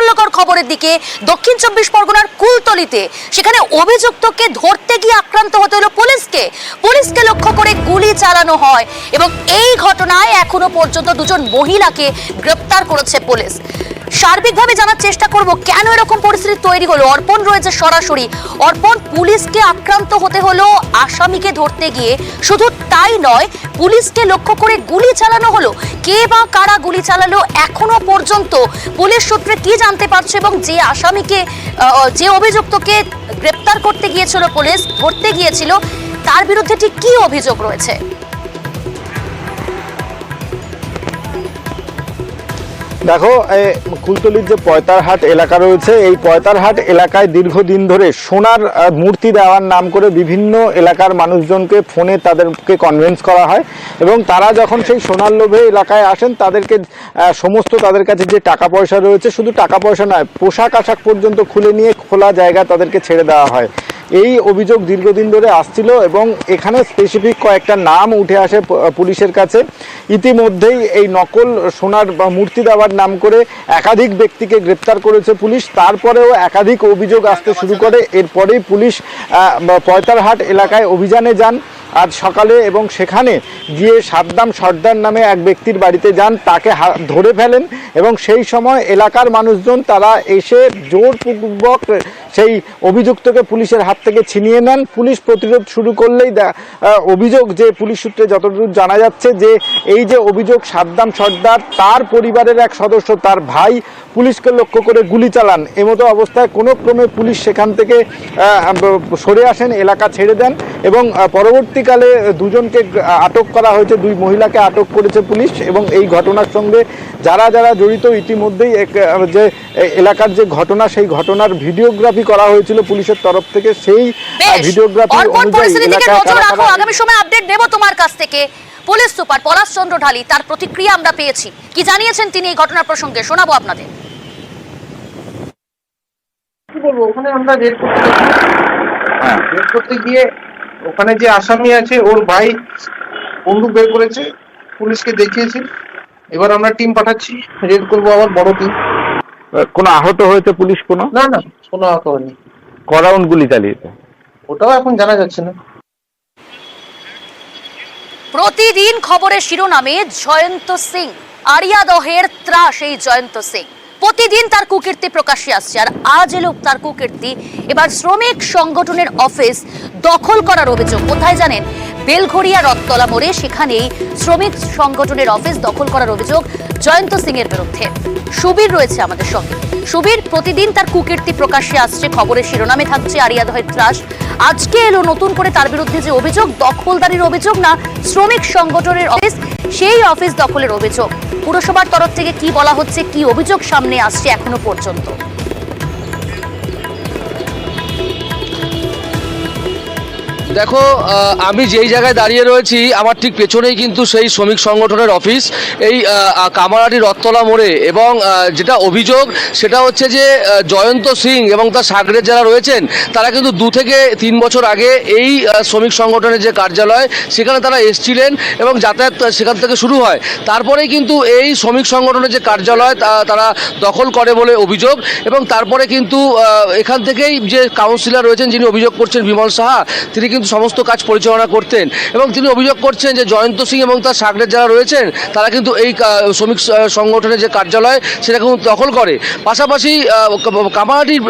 চাঞ্চল্যকর খবরের দিকে। দক্ষিণ 24 পরগনার কুলতলিতে সেখানে অভিযুক্তকে ধরতে গিয়ে আক্রান্ত হতে হলো পুলিশকে লক্ষ্য করে গুলি চালানো হয় এবং এই ঘটনায় এখনো পর্যন্ত দুজন মহিলাকে গ্রেপ্তার করেছে পুলিশ। সার্বিকভাবে জানার চেষ্টা করব কেন এরকম পরিস্থিতি তৈরি হলো। অর্পণ রয়েছে সরাসরি। অর্পণ, পুলিশকে আক্রান্ত হতে হলো আসামিকে ধরতে গিয়ে, শুধু তাই নয় পুলিশকে লক্ষ্য করে গুলি চালানো হলো। কে বা কারা গুলি চালালো এখনো পর্যন্ত পুলিশ সূত্রে কি জানতে পারছে এবং যে আসামিকে যে অভিযুক্তকে গ্রেপ্তার করতে গিয়েছিল পুলিশ, ধরতে গিয়েছিল, তার বিরুদ্ধে ঠিক কি অভিযোগ রয়েছে? দেখো, কুলতলির যে পয়তারহাট এলাকা রয়েছে, এই পয়তারহাট এলাকায় দীর্ঘদিন ধরে সোনার মূর্তি দেওয়ার নাম করে বিভিন্ন এলাকার মানুষজনকে ফোনে তাদেরকে কনভিন্স করা হয় এবং তারা যখন সেই সোনার লোভে এলাকায় আসেন তাদেরকে সমস্ত তাদের কাছে যে টাকা পয়সা রয়েছে, শুধু টাকা পয়সা নয়, পোশাক আশাক পর্যন্ত খুলে নিয়ে খোলা জায়গা তাদেরকে ছেড়ে দেওয়া হয়। এই অভিযোগ দীর্ঘদিন ধরে আসছিল এবং এখানে স্পেসিফিক কয়েকটা নাম উঠে আসে পুলিশের কাছে। ইতিমধ্যেই এই নকল সোনার মূর্তি দেওয়ার নাম করে একাধিক ব্যক্তিকে গ্রেপ্তার করেছে পুলিশ। তারপরেও একাধিক অভিযোগ আসতে শুরু করে। এরপরেই পুলিশ পয়তারহাট এলাকায় অভিযানে যান আজ সকালে এবং সেখানে গিয়ে সাদ্দাম সর্দার নামে এক ব্যক্তির বাড়িতে যান, তাকে ধরে ফেলেন এবং সেই সময় এলাকার মানুষজন তারা এসে জোরপূর্বক সেই অভিযুক্তকে পুলিশের হাত থেকে ছিনিয়ে নেন। পুলিশ প্রতিরোধ শুরু করলেই অভিযোগ, যে পুলিশ সূত্রে যতদূর জানা যাচ্ছে, যে এই যে অভিযোগ সাদ্দাম সর্দার, তার পরিবারের এক সদস্য, তার ভাই পুলিশকে লক্ষ্য করে গুলি চালান। এমতো অবস্থায় কোনো ক্রমে পুলিশ সেখান থেকে সরে আসেন, এলাকা ছেড়ে দেন এবং পরবর্তীকালে দুজনকে আটক করা হয়েছে, দুই মহিলাকে আটক করেছে পুলিশ। এবং এই ঘটনার সঙ্গে যারা যারা জড়িত, ইতিমধ্যেই যে এলাকার যে ঘটনা, সেই ঘটনার ভিডিওগ্রাফি করা হয়েছিল পুলিশের তরফ থেকে। সেই ভিডিওগ্রাফি আগামী সময় আপডেট দেব তোমার কাছ থেকে। পুলিশ সুপার পলাশ চন্দ্র ঢালি, তার প্রতিক্রিয়া আমরা পেয়েছি। কি জানিয়েছেন তিনি এই ঘটনার প্রসঙ্গে, শোনাবো আপনাদের। কি বলবো, ওখানে আমরা রেড করতে গিয়ে ওখানে যে আসামি আছে ওর ভাই বন্দুক বের করেছে, পুলিশকে দেখিয়েছে। এবার আমরা টিম পাঠাচ্ছি, রেড করবো আবার বড় টিম। কোনো আহত হয়েছে পুলিশ? কোনো না, কোনো আহত হয়নি। ক রাউন্ড গুলি চালিয়েছে ওটাও এখন জানা যাচ্ছে না। প্রতিদিন খবরের শিরোনামে জয়ন্ত সিং, আরিয়াদহের ত্রাস এই জয়ন্ত সিং। প্রতিদিন তার কুকীর্তি প্রকাশ্যে আসছে, আর আজ এলো তার কুকীর্তি। এবার শ্রমিক সংগঠনের অফিস দখল করার অভিযোগ। কোথায় জানেন? বেলঘড়িয়া রথতলা মোড়ে, সেখানেই শ্রমিক সংগঠনের অফিস দখল করার অভিযোগ জয়ন্ত সিং এর বিরুদ্ধে। সুবীর রয়েছে আমাদের সঙ্গে। সুবীর, প্রতিদিন তার কুকীর্তি প্রকাশ্যে আসছে, খবরের শিরোনামে থাকছে আরিয়াদহের ত্রাস। আজকে এলো নতুন করে তার বিরুদ্ধে যে অভিযোগ, দখলদারির অভিযোগ না শ্রমিক সংগঠনের অফিস, সেই অফিস দখলের অভিযোগ। পুরসভার তরফ থেকে কি বলা হচ্ছে, কি অভিযোগ সামনে আসছে এখনো পর্যন্ত? দেখো, আমি যেই জায়গায় দাঁড়িয়ে রয়েছি আমার ঠিক পেছনেই কিন্তু সেই শ্রমিক সংগঠনের অফিস, এই কামারহাটি রথতলা মোড়ে। এবং যেটা অভিযোগ সেটা হচ্ছে যে জয়ন্ত সিং এবং তার সাগরের যারা রয়েছেন তারা কিন্তু 2 থেকে 3 বছর আগে এই শ্রমিক সংগঠনের যে কার্যালয় সেখানে তারা এসছিলেন এবং যাতায়াত সেখান থেকে শুরু হয়। তারপরেই কিন্তু এই শ্রমিক সংগঠনের যে কার্যালয় তারা দখল করে বলে অভিযোগ। এবং তারপরে কিন্তু এখান থেকেই যে কাউন্সিলর রয়েছেন যিনি অভিযোগ করছেন, বিমল সাহা, তিনি কিন্তু সমস্ত কাজ পরিচালনা করতেন। এবং তিনি অভিযোগ করছেন যে জয়ন্ত সিং এবং তার সাগরের যারা রয়েছেন তারা কিন্তু এই শ্রমিক সংগঠনের যে কার্যালয় সেটা কিন্তু দখল করে। পাশাপাশি কামারহাটির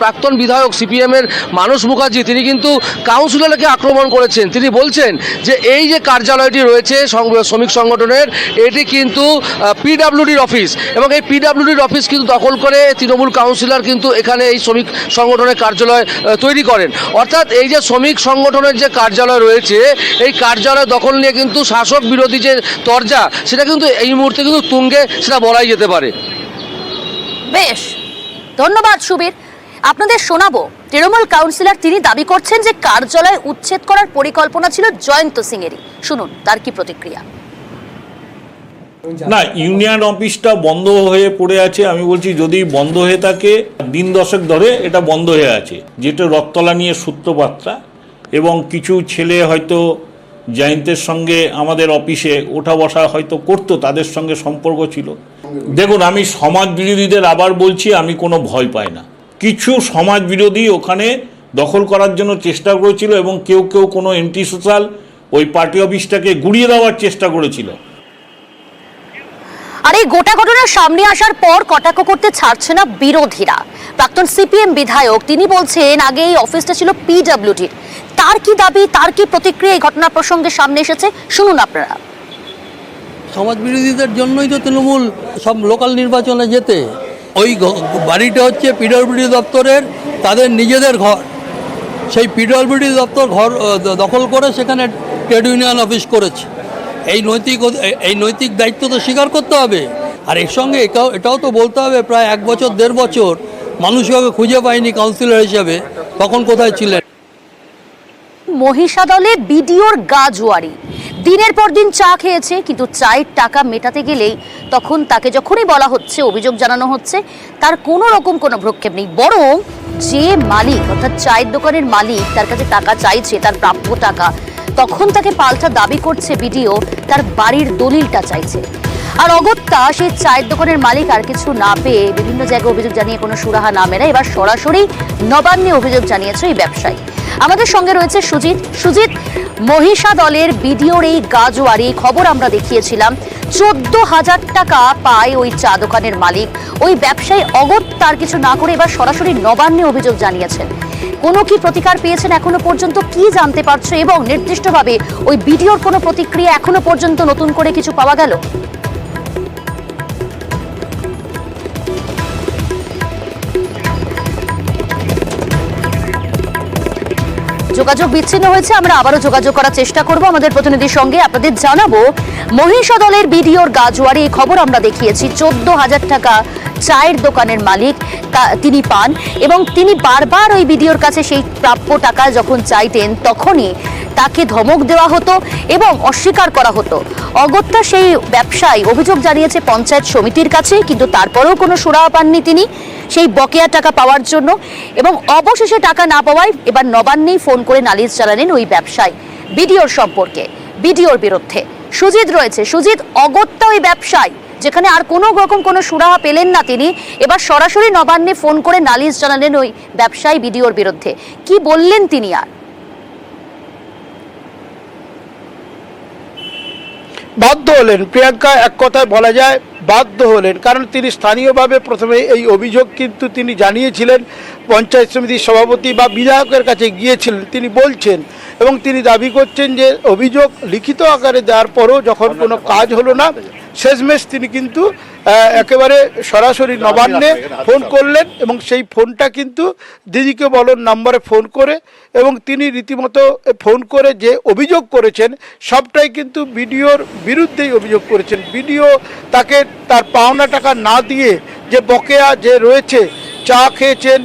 প্রাক্তন বিধায়ক সিপিএমের মানস মুখার্জি, তিনি কিন্তু কাউন্সিলরকে আক্রমণ করেছেন। তিনি বলছেন যে এই যে কার্যালয়টি রয়েছে শ্রমিক সংগঠনের, এটি কিন্তু পিডব্লিউডির অফিস এবং এই পিডব্লিউডির অফিস কিন্তু দখল করে তৃণমূল কাউন্সিলর কিন্তু এখানে এই শ্রমিক সংগঠনের কার্যালয় তৈরি করেন। অর্থাৎ এই যে শ্রমিক সংগঠনের যে কার্যালয় রয়েছে, এই কার্যালয় দখল নিয়ে কিন্তু শাসক বিরোধী যে তরজা সেটা কিন্তু এই মুহূর্তে কিন্তু তুঙ্গে, সেটা বলাই যেতে পারে। বেশ, ধন্যবাদ সুবীর। আপনাদের শোনাবো তৃণমূল কাউন্সিলর, তিনি দাবি করছেন যে কার্যালয় উচ্ছেদ করার পরিকল্পনা ছিল জয়ন্ত সিং এরই। শুনুন তার কি প্রতিক্রিয়া। না, ইউনিয়ন অফিসটা বন্ধ হয়ে পড়ে আছে। আমি বলছি যদি বন্ধ হয়ে থাকে, দিন 10 ধরে এটা বন্ধ হয়ে আছে, যেটা রথতলা নিয়ে সূত্রপাতটা। এবং কিছু ছেলে হয়তো জায়েন্টের সঙ্গে আমাদের অফিসে ওঠা বসা হয়তো করতো, তাদের সঙ্গে সম্পর্ক ছিল। দেখুন, আমি সমাজ বিরোধীদের আবার বলছি, আমি কোনো ভয় পাই না। কিছু সমাজ বিরোধী ওখানে দখল করার জন্য চেষ্টা করেছিল এবং কেউ কেউ কোনো এন্টি সোশ্যাল ওই পার্টি অফিসটাকে গুড়িয়ে দেওয়ার চেষ্টা করেছিল। আর এই গোটা ঘটনার সামনে আসার পর কটাক্ষ করতে ছাড়ছে না বিরোধীরা। প্রাক্তন সিপিএম বিধায়ক তিনি বলছেন আগে এই অফিসটা ছিল পিডব্লিউডির। তার কি দাবি, তার কি প্রতিক্রিয়া এই ঘটনা প্রসঙ্গে সামনে এসেছে, শুনুন আপনারা। সমাজ বিরোধীদের জন্যই তো তৃণমূল সব লোকাল নির্বাচনে যেতে। ওই বাড়িটা হচ্ছে পিডব্লিউডি দপ্তরের, তাদের নিজেদের ঘর। সেই পিডব্লিউডি দপ্তর ঘর দখল করে সেখানে ট্রেড ইউনিয়ন অফিস করেছে। এই নৈতিক দায়িত্ব তো স্বীকার করতে হবে। আর এর সঙ্গে এটাও তো বলতে হবে, প্রায় 1 বছর 1.5 বছর মানুষভাবে খুঁজে পায়নি কাউন্সিলর হিসেবে, তখন কোথায় ছিলেন? মহিষাদলে বিডিওর গা জোয়ারি, দিনের পর দিন চা খেয়েছে, কিন্তু চায়ের টাকা মেটাতে গেলেই তখন তাকে যখনই বলা হচ্ছে, অভিযোগ জানানো হচ্ছে, তার কোনো রকম কোনো ভ্রুক্ষেপ নেই। বরং যে মালিক অর্থাৎ চায়ের দোকানের মালিক তার কাছে টাকা চাইছে, তার প্রাপ্য টাকা, তখন তাকে পাল্টা দাবি করছে বিডিও তার বাড়ির দলিলটা চাইছে। আর অগত্যা সেই চায়ের দোকানের মালিক আর কিছু না পেয়ে বিভিন্ন জায়গায় অভিযোগ জানিয়ে কোনো সুরাহা না মেলায় এবার সরাসরি নবান্নে অভিযোগ জানিয়েছে এই ব্যবসায়ী। আমাদের সঙ্গে রয়েছে সুজিত। সুজিত, মহিষাদলের বিডিওর এই গাজোয়ারি খবর আমরা দেখিয়েছিলাম, 14,000 টাকা পায় ওই চা দোকানের মালিক। ওই ব্যবসায়ী অগত্যা কিছু না করে এবার সরাসরি নবান্নে অভিযোগ জানিয়েছেন। কোনো কি প্রতিকার পেয়েছেন এখনো পর্যন্ত, কি জানতে পারছো, এবং নির্দিষ্টভাবে ওই বিডিওর কোনো প্রতিক্রিয়া এখনো পর্যন্ত নতুন করে কিছু পাওয়া গেল? যোগাযোগ বিচ্ছিন্ন হয়েছে, আমরা আবারও যোগাযোগ করার চেষ্টা করব আমাদের প্রতিনিধির সঙ্গে। আপনাদের জানাবো, মহিষাদলের বিডিওর গাজোয়ারি এই খবর আমরা দেখিয়েছি। 14,000 টাকা চায়ের দোকানের মালিক তিনি পান এবং তিনি বারবার ওই বিডিওর কাছে সেই প্রাপ্য টাকা যখন চাইতেন তখনই তাকে ধমক দেওয়া হতো এবং অস্বীকার করা হতো। অগত্যা সেই ব্যবসায়ী অভিযোগ জানিয়েছে পঞ্চায়েত সমিতির কাছে, কিন্তু তারপরেও কোনো সুরাহা পাননি তিনি সেই বকেয়া টাকা পাওয়ার জন্য। এবং অবশেষে টাকা না পাওয়ায় এবার নবান্নেই ফোন করে নালিশ জানালেন ওই ব্যবসায়ী বিডিওর সম্পর্কে, বিডিওর বিরুদ্ধে। সুজিত রয়েছে। সুজিত, অগত্যা ওই ব্যবসায়ী যেখানে আর কোনো রকম কোনো সুরাহা পেলেন না, তিনি এবার সরাসরি নবান্নে ফোন করে নালিশ জানালেন ওই ব্যবসায়ী বিডিওর বিরুদ্ধে। কি বললেন তিনি? আর বাধ্য হলেন প্রিয়াঙ্কা, এক কথায় বলা যায় বাধ্য হলেন, কারণ তিনি স্থানীয়ভাবে প্রথমে এই অভিযোগ কিন্তু তিনি জানিয়েছিলেন, পঞ্চায়েত সমিতির সভাপতি বা বিধায়কের কাছে গিয়েছিলেন। তিনি বলছেন এবং তিনি দাবি করছেন যে অভিযোগ লিখিত আকারে দেওয়ার পরও যখন কোনো কাজ হলো না, শেষমেশ তিনি কিন্তু একেবারে সরাসরি নবান্নে ফোন করলেন এবং সেই ফোনটা কিন্তু দিদিকে বলন নম্বরে ফোন করে, এবং তিনি রীতিমতো ফোন করে যে অভিযোগ করেছেন সবটাই কিন্তু বিডিওর বিরুদ্ধেই অভিযোগ করেছেন। বিডিও তাকে তার পাওনা টাকা না দিয়ে যে বকেয়া যে রয়েছে, চা খেয়েছেন,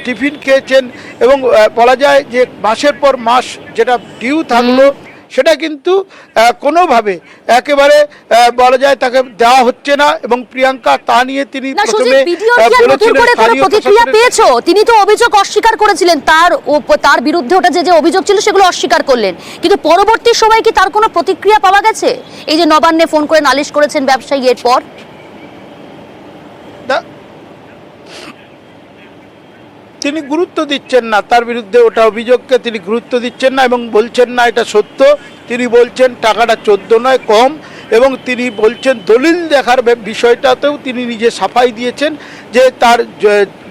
টিফিন খেয়েছেন, এবং বলা যায় যে মাসের পর মাস যেটা ডিউ থাকলো সেটা কিন্তু কোনোভাবে একেবারে বলা যায় তাকে দেওয়া হচ্ছে না। এবং প্রিয়াঙ্কা তা নিয়ে তিনি প্রথমে প্রতিক্রিয়া পেয়েছো, তিনি তো অভিযোগ অস্বীকার করেছিলেন, তার বিরুদ্ধে ওটা যে অভিযোগ ছিল সেগুলো অস্বীকার করলেন, কিন্তু পরবর্তী সময় কি তার কোনো প্রতিক্রিয়া পাওয়া গেছে? এই যে নবান্নে ফোন করে নালিশ করেছেন ব্যবসায়ী, এরপর তিনি গুরুত্ব দিচ্ছেন না, তার বিরুদ্ধে ওটা অভিযোগকে তিনি গুরুত্ব দিচ্ছেন না এবং বলছেন না এটা সত্য। তিনি বলছেন টাকাটা 14 নয় কম, এবং তিনি বলছেন দলিল দেখার বিষয়টাতেও তিনি নিজে সাফাই দিয়েছেন যে তার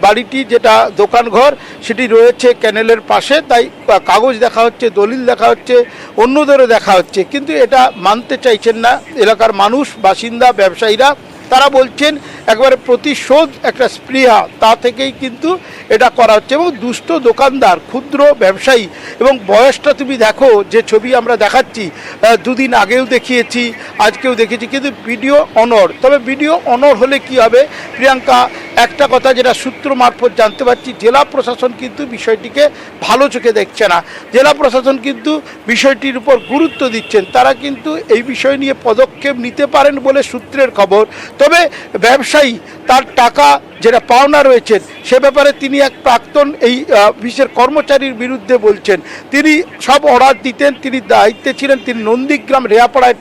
বাড়িটি যেটা দোকানঘর সেটি রয়েছে ক্যানেলের পাশে, তাই কাগজ দেখা হচ্ছে, দলিল দেখা হচ্ছে, অন্যদেরও দেখা হচ্ছে, কিন্তু এটা মানতে চাইছেন না এলাকার মানুষ, বাসিন্দা, ব্যবসায়ীরা। তারা বলছেন একবারে প্রতিশোধ একটা স্পৃহা, তা থেকেই কিন্তু এটা করা হচ্ছে। এবং দুস্থ দোকানদার, ক্ষুদ্র ব্যবসায়ী, এবং বয়সটা তুমি দেখো, যে ছবি আমরা দেখাচ্ছি, দুদিন আগেও দেখিয়েছি, আজকেও দেখেছি, কিন্তু ভিডিও অনর। তবে ভিডিও অনর হলে কি হবে প্রিয়াঙ্কা, একটা কথা যেটা সূত্র মারফত জানতে পারছি, জেলা প্রশাসন কিন্তু বিষয়টিকে ভালো চোখে দেখছে না। জেলা প্রশাসন কিন্তু বিষয়টির উপর গুরুত্ব দিচ্ছেন, তারা কিন্তু এই বিষয় নিয়ে পদক্ষেপ নিতে পারেন বলে সূত্রের খবর। তবে ব্যবসা ব্যবসায়ী তার টাকা যেটা পাওনা রয়েছেন সে ব্যাপারে তিনি এক প্রাক্তন এই অফিসের কর্মচারীর বিরুদ্ধে বলছেন। তিনি সব অর্ডার দিতেন, তিনি দায়িত্বে ছিলেন, তিনি নন্দীগ্রাম রেয়াপাড়ায়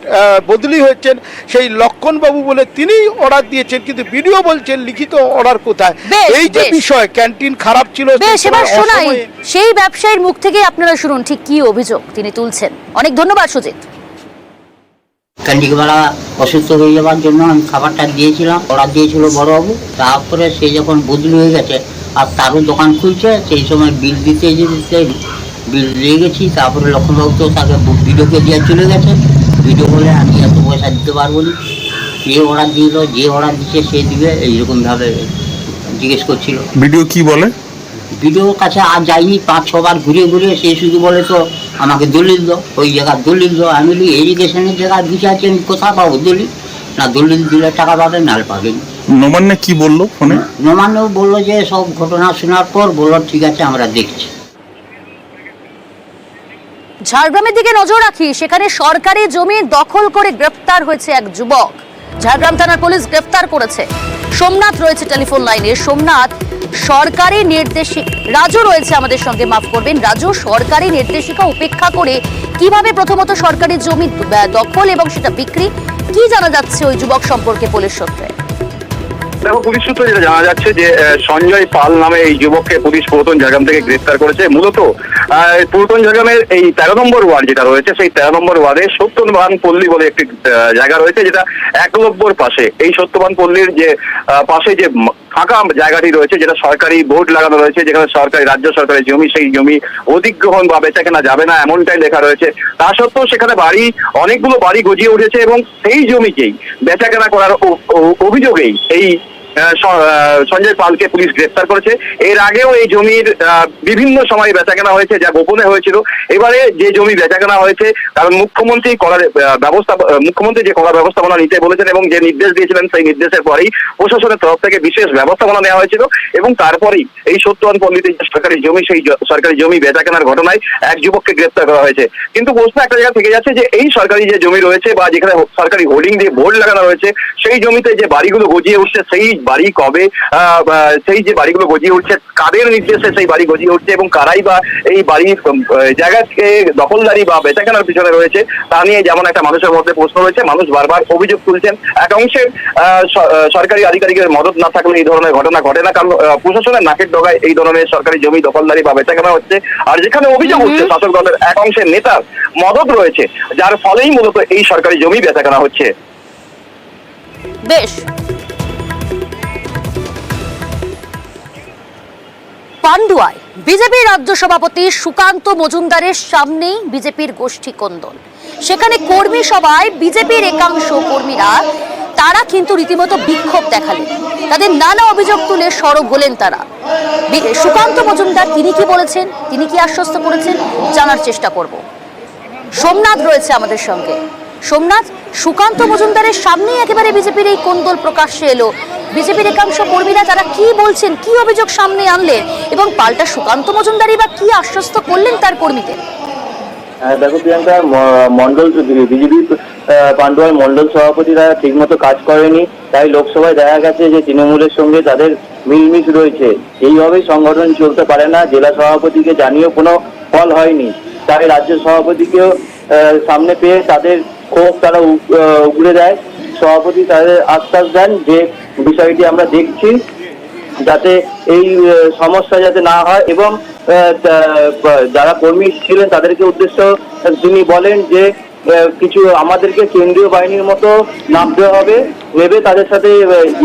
বদলি হয়েছেন, সেই লক্ষণবাবু বলে তিনি অর্ডার দিয়েছেন, কিন্তু বিডিও বলছেন লিখিত অর্ডার কোথায়। এই যে বিষয় বিষয়, ক্যান্টিন খারাপ ছিল। বেশ, এবার শোনাই সেই ব্যবসায়ীর মুখ থেকে, আপনারা শুনুন ঠিক কি অভিযোগ তিনি তুলছেন। অনেক ধন্যবাদ সুজিত। ক্যান্টিনওয়ালা অসুস্থ হয়ে যাওয়ার জন্য আমি খাবারটা দিয়েছিলাম, অর্ডার দিয়েছিল বড়বাবু। তারপরে সে যখন বদলি হয়ে গেছে আর তারও দোকান খুলছে, সেই সময় বিল দিতে বিল দিয়ে গেছি। তারপরে লক্ষণবাবু তো তাকে ভিডিওকে দিয়ে চলে গেছে। ভিডিও বলে আমি এত পয়সা দিতে পারবো না, যে অর্ডার দিল, যে অর্ডার দিচ্ছে সে দিবে, এইরকমভাবে জিজ্ঞেস করছিল। ভিডিও কি বলে? ভিডিওর কাছে আর যাইনি, 5-6 বার ঘুরে ঘুরে সে শুধু বলে তো আমাকে দলিল দাও, ওই জায়গার দলিল দাও। আমি বলি এডুকেশনের জায়গায় বিচারছেন, কোথায় পাবো দলিল? না, দলিল দিলে টাকা পাবেন, নাহলে পাবেন। নবান্নে কি বললো ফোনে? নবান্নেও বললো যে সব ঘটনা শোনার পর বললো ঠিক আছে আমরা দেখছি। ঝাড়গ্রামের দিকে নজর রাখি, সেখানে সরকারি জমি দখল করে গ্রেফতার হয়েছে এক যুবক। ঝাড়গ্রাম থানার পুলিশ গ্রেফতার করেছে। সোমনাথ রয়েছে টেলিফোন লাইনে। সোমনাথ, সরকারি নির্দেশিকা রাজু রয়েছে আমাদের সঙ্গে, মাফ করবেন রাজু, সরকারি নির্দেশিকা উপেক্ষা করে কিভাবে প্রথমত সরকারি জমি দখল এবং সেটা বিক্রি, কি জানা যাচ্ছে ওই যুবক সম্পর্কে পুলিশ সূত্রে? দেখো, পুলিশ সূত্রে যেটা জানা যাচ্ছে যে সঞ্জয় পাল নামে এই যুবককে পুলিশ পুরাতন ঝাড়গ্রাম থেকে গ্রেফতার করেছে। মূলত পুরাতন ঝাড়গ্রামের এই 13 নম্বর ওয়ার্ড যেটা রয়েছে, সেই 13 নম্বর ওয়ার্ডে সত্যবান পল্লী বলে একটি জায়গা রয়েছে, যেটা একলব্যর পাশে। এই সত্যবান পল্লীর যে পাশে যে ফাঁকা জায়গাটি রয়েছে, যেটা সরকারি বোর্ড লাগানো রয়েছে, যেখানে সরকারি রাজ্য সরকারের জমি, সেই জমি অধিগ্রহণ বা বেচা কেনা যাবে না এমনটাই লেখা রয়েছে। তা সত্ত্বেও সেখানে অনেকগুলো বাড়ি গজিয়ে উঠেছে এবং সেই জমিকেই বেচা কেনা করার অভিযোগেই এই সঞ্জয় পালকে পুলিশ গ্রেফতার করেছে। এর আগেও এই জমির বিভিন্ন সময় বেচাকেনা হয়েছে, যা গোপনে হয়েছিল। এবারে যে জমি বেচাকেনা হয়েছে, কারণ মুখ্যমন্ত্রী যে কড়া ব্যবস্থাপনা নিতে বলেছেন এবং যে নির্দেশ দিয়েছিলেন, সেই নির্দেশের পরেই প্রশাসনের তরফ থেকে বিশেষ ব্যবস্থাপনা নেওয়া হয়েছিল এবং তারপরেই এই সত্যবান পল্লীতে যে সরকারি জমি, সেই সরকারি জমি বেচাকেনার ঘটনায় এক যুবককে গ্রেফতার করা হয়েছে। কিন্তু প্রশ্ন একটা জায়গা থেকে যাচ্ছে যে এই সরকারি যে জমি রয়েছে বা যেখানে সরকারি হোর্ডিং দিয়ে বোর্ড লাগানো রয়েছে, সেই জমিতে যে বাড়িগুলো গজিয়ে উঠছে, সেই বাড়ি কবে, সেই যে বাড়িগুলো গজিয়ে উঠছে, কাদের নির্দেশে সেই বাড়ি গজিয়ে উঠছে এবং কারাই বা এই বাড়ির জায়গাকে দখলদারি বা বেচাকেনার পিছনে রয়েছে, তা নিয়ে যেমন একটা মানুষের মধ্যে প্রশ্ন রয়েছে। মানুষ বারবার অভিযোগ তুলছেন, এক অংশের সরকারি আধিকারিকের মদত না থাকলে এই ধরনের ঘটনা ঘটে না, কারণ প্রশাসনের নাকের ডগায় এই ধরনের সরকারি জমি দখলদারি বা বেচাকেনা হচ্ছে। আর যেখানে অভিযোগ হচ্ছে শাসক দলের এক অংশের নেতার মদত রয়েছে, যার ফলেই মূলত এই সরকারি জমি বেচাকেনা হচ্ছে। বেশ, পান্ডুয়ায় বিজেপির রাজ্য সভাপতি সুকান্ত মজুমদারের সামনেই বিজেপির গোষ্ঠী কোন্দল। সেখানে কর্মী সভায় বিজেপির একাংশ কর্মীরা তারা কিন্তু রীতিমতো বিক্ষোভ দেখালেন, তাদের নানা অভিযোগ তুলে সরব হলেন তারা। সুকান্ত মজুমদার তিনি কি বলেছেন, তিনি কি আশ্বস্ত করেছেন, জানার চেষ্টা করব। সোমনাথ রয়েছে আমাদের সঙ্গে। সোমনাথ, সুকান্ত মজুমদারের সামনেই একেবারে বিজেপির এই কোন্দল প্রকাশ্যে এলো। বিজেপির একাংশ কর্মীরা তারা কি বলছেন, কি অভিযোগ সামনে আনলেন এবং পাল্টা সুকান্ত মজুমদারই বা কি আশ্বস্ত করলেন তার কর্মীদের? দেখো প্রিয়াঙ্কা, মন্ডল বিজেপি পান্ডুয়ার মন্ডল সভাপতিরা ঠিকমতো কাজ করেনি, তাই লোকসভায় দেখা গেছে যে তৃণমূলের সঙ্গে তাদের মিলমিশ রয়েছে। এইভাবেই সংগঠন চলতে পারে না। জেলা সভাপতিকে জানিয়েও কোনো ফল হয়নি, তাই রাজ্য সভাপতিকেও সামনে পেয়ে তাদের ক্ষোভ তারা উগড়ে দেয়। সভাপতি তাদের আশ্বাস দেন যে বিষয়টি আমরা দেখছি, যাতে এই সমস্যা যাতে না হয়, এবং যারা কর্মী ছিলেন তাদেরকে উদ্দেশ্য তিনি বলেন যে কিছু আমাদেরকে কেন্দ্রীয় বাহিনীর মতো নামতে হবে, ভেবে তাদের সাথে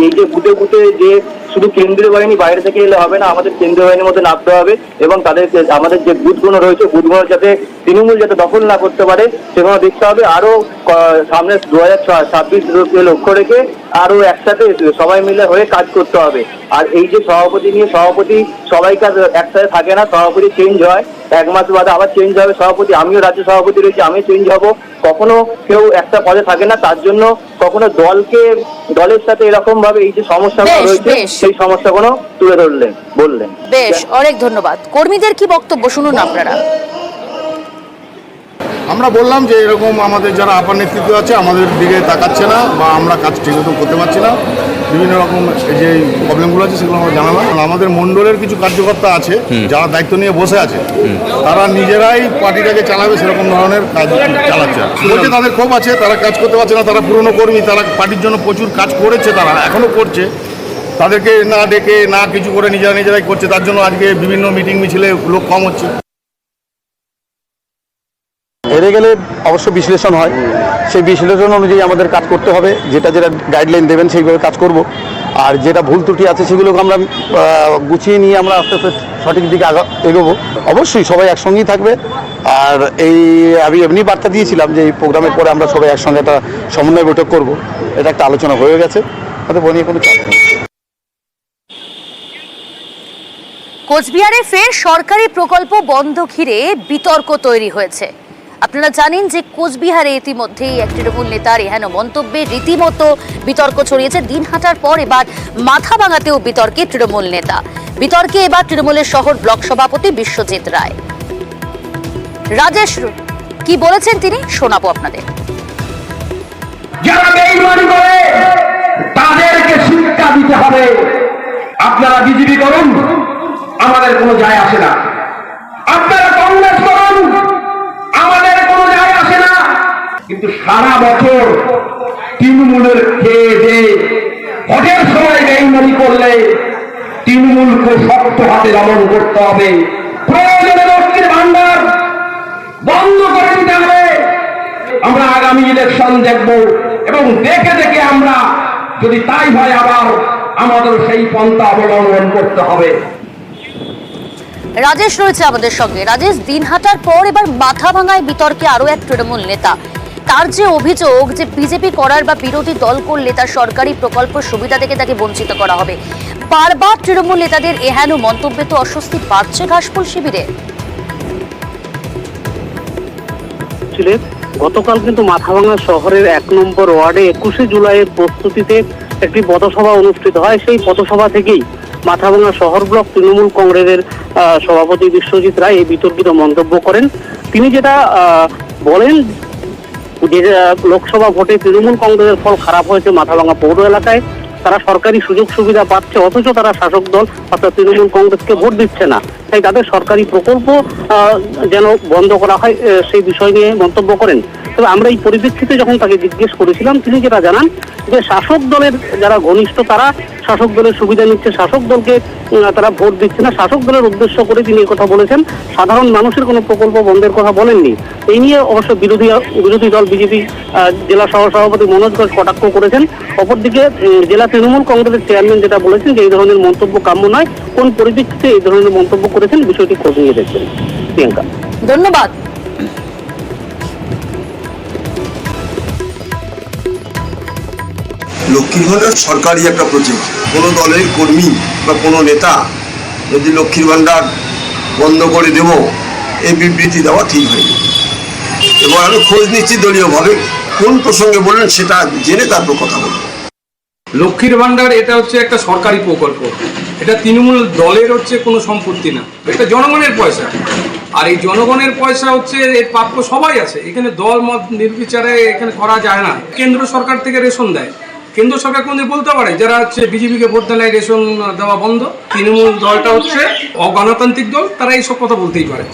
এই যে বুথে বুথে যে শুধু কেন্দ্রীয় বাহিনী বাইরে থেকে এলে হবে না, আমাদের কেন্দ্রীয় বাহিনীর মধ্যে নামতে হবে এবং তাদেরকে আমাদের যে বুথগুলো রয়েছে, বুথগুলো যাতে তৃণমূল যাতে দখল না করতে পারে সেগুলো দেখতে হবে। আরো সামনে 2026 লক্ষ্য রেখে আরো একসাথে সবাই মিলে হয়ে কাজ করতে হবে। আর এই যে সভাপতি নিয়ে, সভাপতি সবাই কাজ একসাথে থাকে না, সভাপতি চেঞ্জ হয়, 1 মাস বাদে আবার চেঞ্জ হবে সভাপতি। আমিও রাজ্য সভাপতি রয়েছি, আমি চেঞ্জ হব, কখনো কেউ একটা পদে থাকে না। তার জন্য কখনো দলের সাথে এরকম ভাবে এই যে সমস্যাগুলো রয়েছে, সেই সমস্যাগুলো তুলে বললেন। বেশ, অনেক ধন্যবাদ। কর্মীদের কি বক্তব্য শুনুন আপনারা। আমরা বললাম যে এরকম আমাদের যারা আপার নেতৃত্ব আছে আমাদের দিকে তাকাচ্ছে না বা আমরা কাজ ঠিকমতো করতে পারছি না, বিভিন্ন রকম যে প্রবলেমগুলো আছে সেগুলো আমরা জানালাম। আমাদের মণ্ডলের কিছু কার্যকর্তা আছে যারা দায়িত্ব নিয়ে বসে আছে, তারা নিজেরাই পার্টিটাকে চালাবে সেরকম ধরনের কাজ চালাচ্ছে। বলছে তাদের ক্ষোভ আছে, তারা কাজ করতে পারছে না, তারা পুরনো কর্মী, তারা পার্টির জন্য প্রচুর কাজ করেছে, তারা এখনও করছে, তাদেরকে না ডেকে না কিছু করে নিজেরাই করছে, তার জন্য আজকে বিভিন্ন মিটিং মিছিলে লোক কম হচ্ছে। হেরে গেলে অবশ্য বিশ্লেষণ হয়, সেই বিশ্লেষণ অনুযায়ী আমাদের কাজ করতে হবে, যেটা গাইডলাইন দেবেন সেইভাবে কাজ করব। আর যেটা ভুল ত্রুটি আছে সেগুলোকে আমরা গুছিয়ে নিয়ে আমরা আস্তে আস্তে সঠিক দিকে এগোবো। অবশ্যই সবাই একসঙ্গেই থাকবে। আর আমি এমনি বার্তা দিয়েছিলাম যে এই প্রোগ্রামের পরে আমরা সবাই একসঙ্গে একটা সমন্বয় বৈঠক করব, এটা একটা আলোচনা হয়ে গেছে, হয়তো বনিয়ে কোনো চাপ নেই। কোচবিহারে ফের সরকারি প্রকল্প বন্ধ ঘিরে বিতর্ক তৈরি হয়েছে। আপনারা জানেন যে কোচবিহারে ইতিমধ্যেই এক তৃণমূল নেতার এহেন মন্তব্যে রীতিমতো বিতর্ক ছড়িয়েছে। দিনহাটার পর এবার মাথাভাঙাতেও বিতর্কে তৃণমূল নেতা। বিতর্কে এবার তৃণমূলের শহর ব্লক সভাপতি বিশ্বজিৎ রায়। রাজেশ কি বলেছেন তিনি শোনাবো আপনাদের। যারা বেঈমানি করে তাদেরকে শিক্ষা দিতে হবে। আপনারা বিজেপি করুন, আমাদের কোনো যায় আসে না। আপনারা কংগ্রেস করুন, আমাদের কোনো যায় আসে না। কিন্তু সারা বছর তৃণমূলের খেয়ে দিয়ে ভোটের সময় বেঈমানি করলে তৃণমূলকে শক্ত হাতে দমন করতে হবে। প্রয়োজনে লক্ষ্মীর ভান্ডার বন্ধ করে দিতে হবে। আমরা আগামী ইলেকশন দেখব এবং দেখে দেখে আমরা যদি তাই হয় আবার আমাদের সেই পন্থা অবলম্বন করতে হবে। রাজেশ রয়েছে আমাদের সঙ্গে। রাজেশ, দিনহাটার পর এবার মাথাভাঙায় বিতর্কে আরো এক তৃণমূল নেতা। তার যে অভিযোগ যে বিজেপি করার বা বিরোধী দল করলে তার সরকারি প্রকল্প সুবিধা থেকে তাকে বঞ্চিত করা হবে। বারবার তৃণমূল নেতাদের এহেন মন্তব্যে তো অস্বস্তি বাড়ছে ঘাসফুল শিবিরে। গতকাল কিন্তু মাথাভাঙা শহরের 1 নম্বর ওয়ার্ডে 21শে জুলাইয়ের প্রস্তুতিতে একটি পথসভা অনুষ্ঠিত হয়। সেই পথসভা থেকেই মাথাভাঙা শহর ব্লক তৃণমূল কংগ্রেসের সভাপতি বিশ্বজিৎ রায় এই বিতর্কিত মন্তব্য করেন। তিনি যেটা বলেন যে লোকসভা ভোটে তৃণমূল কংগ্রেসের ফল খারাপ হয়েছে মাথাভাঙা পৌর এলাকায়। তারা সরকারি সুযোগ সুবিধা পাচ্ছে, অথচ তারা শাসক দল অর্থাৎ তৃণমূল কংগ্রেসকে ভোট দিচ্ছে না। তাই তাদের সরকারি প্রকল্প যেন বন্ধ করা হয় সেই বিষয় নিয়ে মন্তব্য করেন। তবে আমরা এই পরিপ্রেক্ষিতে যখন তাকে জিজ্ঞেস করেছিলাম, তিনি যেটা জানান যে শাসক দলের যারা ঘনিষ্ঠ তারা শাসক দলের সুবিধা নিচ্ছে, শাসক দলকে তারা ভোট দিচ্ছে না। শাসক দলের উদ্দেশ্য করে তিনি কথা বলেছেন, সাধারণ মানুষের কোনো প্রকল্প বন্ধের কথা বলেননি। এই নিয়ে অবশ্য বিরোধী দল বিজেপি জেলা সহসভাপতি মনোজ ঘোষ কটাক্ষ করেছেন। অপরদিকে জেলা তৃণমূল কংগ্রেসের চেয়ারম্যান যেটা বলেছেন যে এই ধরনের মন্তব্য কাম্য নয়। কোন পরিপ্রেক্ষিতে এই ধরনের মন্তব্য করেছেন বিষয়টি খোঁজ নিয়ে দেখছেন। প্রিয়াঙ্কা, ধন্যবাদ। লক্ষ্মীর ভান্ডার সরকারি একটা প্রজেক্ট। কোনো দলের কর্মী বা কোনো নেতা যদি লক্ষ্মীর ভান্ডার বন্ধ করে দেব এই বিবৃতি দেওয়া ঠিক হয়নি। এবার আমি খোঁজ নিচ্ছি দলীয়ভাবে কোন প্রসঙ্গে বললেন সেটা জেনে তারপর কথা বলব। লক্ষ্মীর ভান্ডার এটা হচ্ছে একটা সরকারি প্রকল্প, এটা তৃণমূল দলের হচ্ছে কোনো সম্পত্তি না, এটা জনগণের পয়সা। আর এই জনগণের পয়সা হচ্ছে এর প্রাপ্য সবাই আছে, এখানে দল মত নির্বিচারে এখানে করা যায় না। কেন্দ্র সরকার থেকে রেশন দেয়, কেন্দ্র সরকার কোনদিন বলতে পারে যারা হচ্ছে বিজেপিকে ভোট দেয় রেশন দেওয়া বন্ধ। তৃণমূল দলটা হচ্ছে অগণতান্ত্রিক দল, তারা এইসব কথা বলতেই পারে।